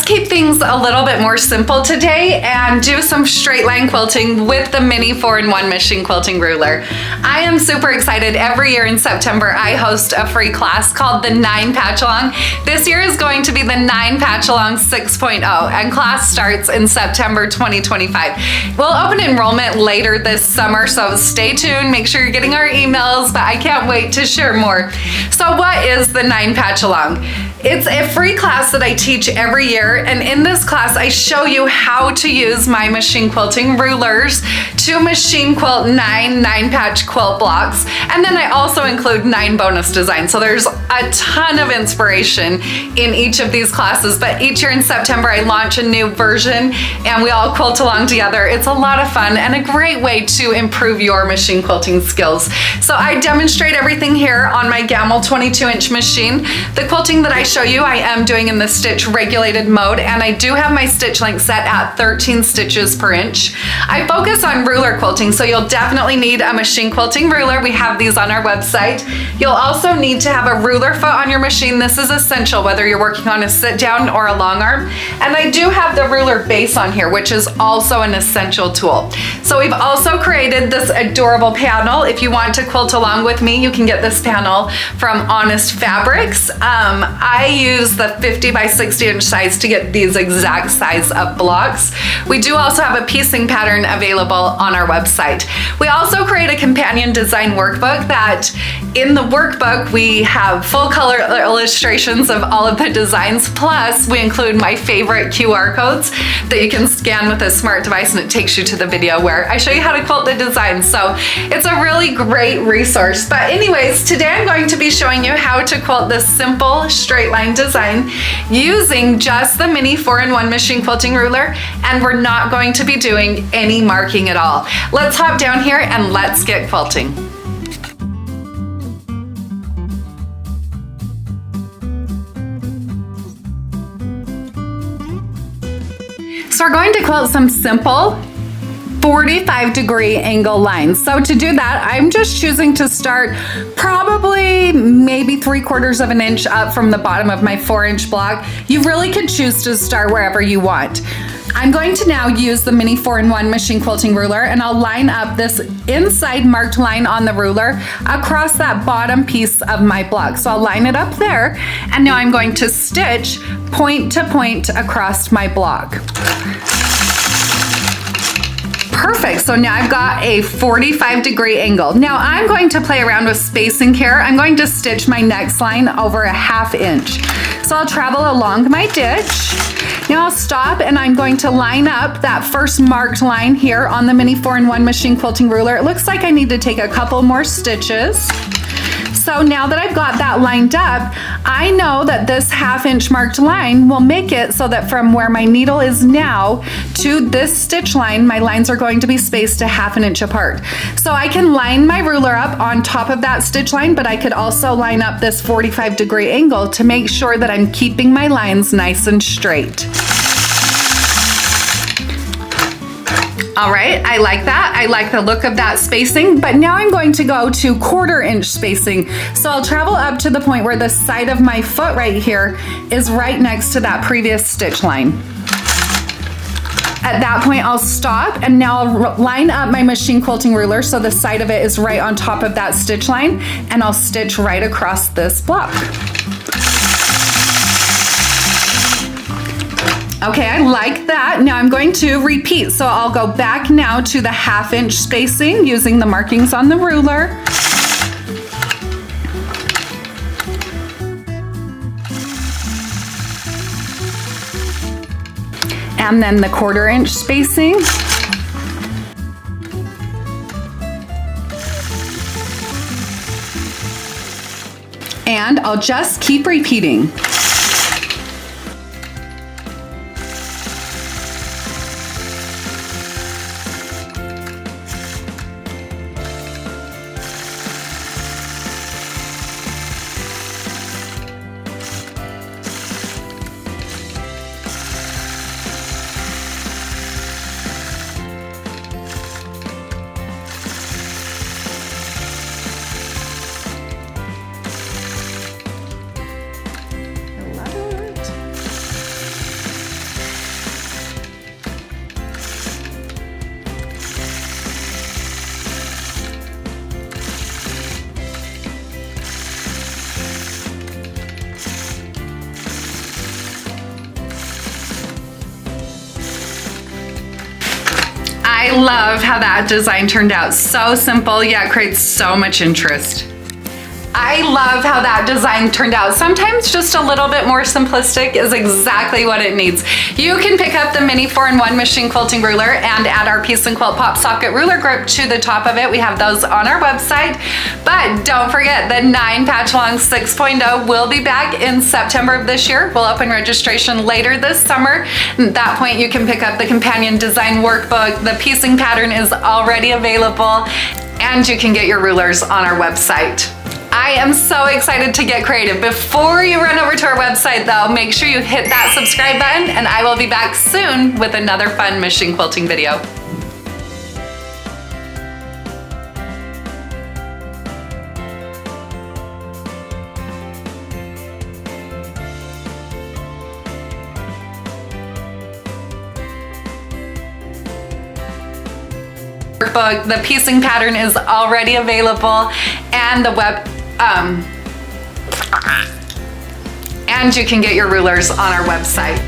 let's keep things a little bit more simple today and do some straight line quilting with the mini 4-in-1 machine quilting ruler. I am super excited. Every year in September, I host a free class called the 9 Patchalong. This year is going to be the 9 Patchalong 6.0, and class starts in September 2025. We'll open enrollment later this summer, so stay tuned. Make sure you're getting our emails, but I can't wait to share more. So what is the 9 Patchalong? It's a free class that I teach every year, and in this class I show you how to use my machine quilting rulers to machine quilt 9 9-patch quilt blocks, and then I also include 9 bonus designs. So there's a ton of inspiration in each of these classes, but each year in September I launch a new version and we all quilt along together. It's a lot of fun and a great way to improve your machine quilting skills. So I demonstrate everything here on my Gammill 22-inch machine. The quilting that I show you, I am doing in the stitch regulated mode, and I do have my stitch length set at 13 stitches per inch. I focus on ruler quilting, so you'll definitely need a machine quilting ruler. We have these on our website. You'll also need to have a ruler foot on your machine. This is essential whether you're working on a sit down or a long arm. And I do have the ruler base on here, which is also an essential tool. So we've also created this adorable panel. If you want to quilt along with me, you can get this panel from Honest Fabrics. I use the 50 by 60 inch size to get these exact size of blocks. We do also have a piecing pattern available on our website. We also create a companion design workbook that in the workbook we have full color illustrations of all of the designs, plus we include my favorite QR codes that you can scan with a smart device, and it takes you to the video where I show you how to quilt the design. So it's a really great resource. But anyways, today I'm going to be showing you how to quilt this simple straight line design using just the mini 4-in-1 machine quilting ruler, and we're not going to be doing any marking at all. Let's hop down here and let's get quilting. So we're going to quilt some simple 45-degree angle lines. So to do that, I'm just choosing to start probably maybe 3/4 of an inch up from the bottom of my 4-inch block. You really could choose to start wherever you want. I'm going to now use the mini 4-in-1 machine quilting ruler, and I'll line up this inside marked line on the ruler across that bottom piece of my block. So I'll line it up there, and now I'm going to stitch point to point across my block. Perfect, so now I've got a 45-degree angle. Now I'm going to play around with spacing here. I'm going to stitch my next line over a 1/2 inch. So I'll travel along my ditch. Now I'll stop, and I'm going to line up that first marked line here on the mini 4-in-1 machine quilting ruler. It looks like I need to take a couple more stitches. So now that I've got that lined up, I know that this 1/2 inch marked line will make it so that from where my needle is now to this stitch line, my lines are going to be spaced a 1/2 inch apart. So I can line my ruler up on top of that stitch line, but I could also line up this 45-degree angle to make sure that I'm keeping my lines nice and straight. All right, I like that. I like the look of that spacing, but now I'm going to go to 1/4 inch spacing. So I'll travel up to the point where the side of my foot right here is right next to that previous stitch line. At that point, I'll stop, and now I'll line up my machine quilting ruler so the side of it is right on top of that stitch line, and I'll stitch right across this block. Okay, I like that. Now I'm going to repeat. So I'll go back now to the 1/2 inch spacing using the markings on the ruler. And then the 1/4 inch spacing. And I'll just keep repeating. love how that design turned out. So simple, yet creates so much interest. I love how that design turned out. Sometimes just a little bit more simplistic is exactly what it needs. You can pick up the mini 4-in-1 machine quilting ruler and add our piece and quilt pop socket ruler grip to the top of it. We have those on our website. But don't forget, the 9 Patchalong 6.0 will be back in September of this year. We'll open registration later this summer. At that point, you can pick up the companion design workbook. The piecing pattern is already available, and you can get your rulers on our website. I am so excited to get creative. Before you run over to our website though, make sure you hit that subscribe button, and I will be back soon with another fun machine quilting video. Workbook, the piecing pattern is already available, and and you can get your rulers on our website.